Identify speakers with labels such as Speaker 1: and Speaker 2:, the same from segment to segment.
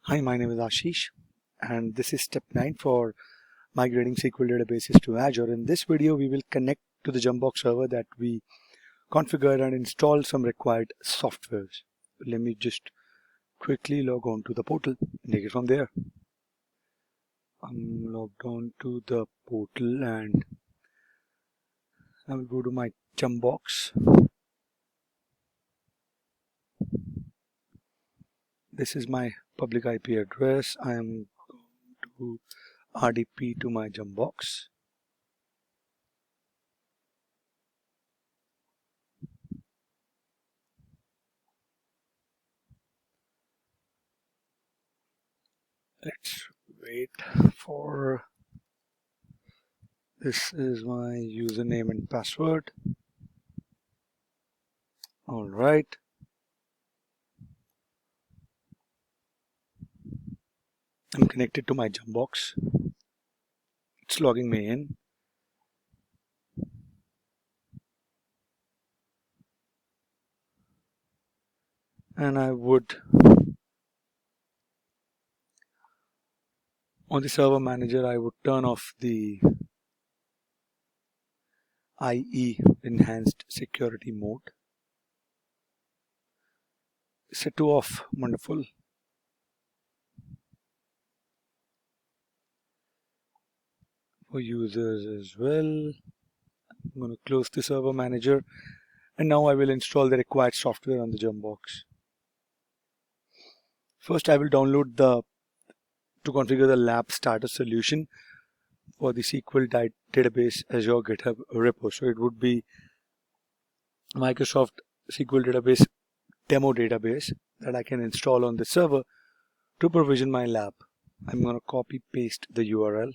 Speaker 1: Hi, my name is Ashish, and this is step 9 for migrating SQL databases to Azure. In this video, we will connect to the JUMPBOX server that we configured and install some required softwares. Let me just quickly log on to the portal and take it from there. I'm logged on to the portal and I will go to my JUMPBOX. This is my public IP address. I am going to RDP to my JUMPBOX. Let's wait for this. Is my username and password. All right. I'm connected to my JUMPBOX. It's logging me in. And I would, on the server manager, I would turn off the IE enhanced security mode. Set to off. Wonderful. For users as well. I'm going to close the server manager. And now I will install the required software on the JUMPBOX. First, I will download to configure the lab starter solution for the SQL database Azure GitHub repo. So it would be Microsoft SQL database demo database that I can install on the server to provision my lab. I'm going to copy paste the URL.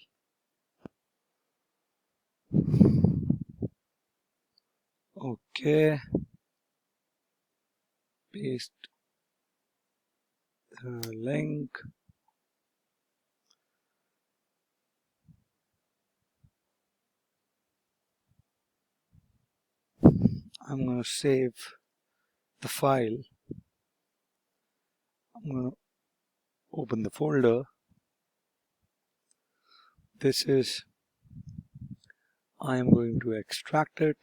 Speaker 1: Okay. Paste the link. I'm going to save the file. I'm going to open the folder. This is, I am going to extract it.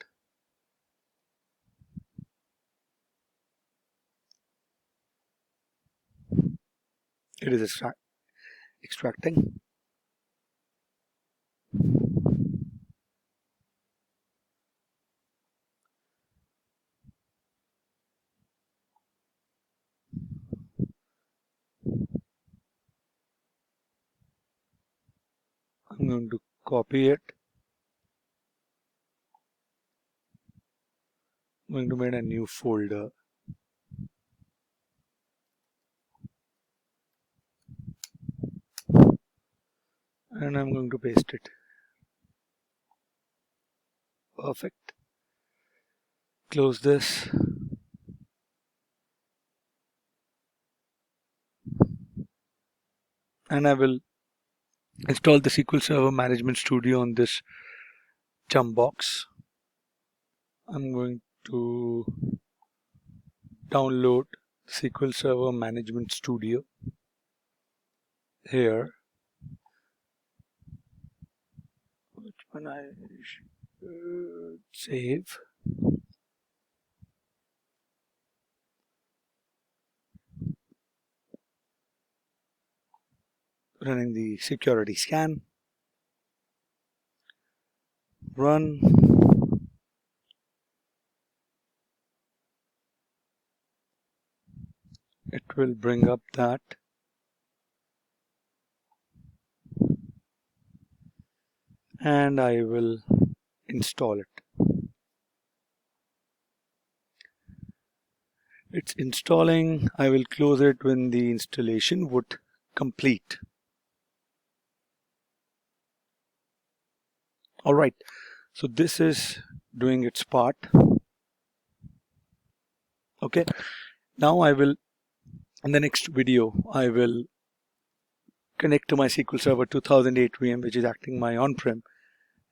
Speaker 1: It is extracting. I'm going to copy it. I'm going to make a new folder. And I'm going to paste it. Perfect. Close this. And I will install the SQL Server Management Studio on this JUMPBOX. I'm going to download SQL Server Management Studio here. Which one I should save? Running the security scan. Run. It will bring up that. And I will install it. It's installing. I will close it when the installation would complete. All right. So this is doing its part. Okay. Now I will, in the next video, I will connect to my SQL Server 2008 VM, which is acting my on-prem,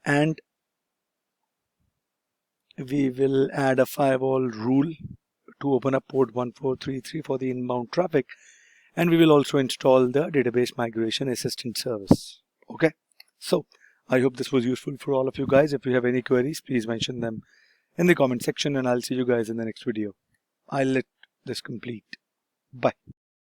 Speaker 1: and we will add a firewall rule to open up port 1433 for the inbound traffic, And we will also install the database migration assistant service. Okay, so I hope this was useful for all of you guys. If you have any queries, please mention them in the comment section, and I'll see you guys in the next video. I'll let this complete. Bye.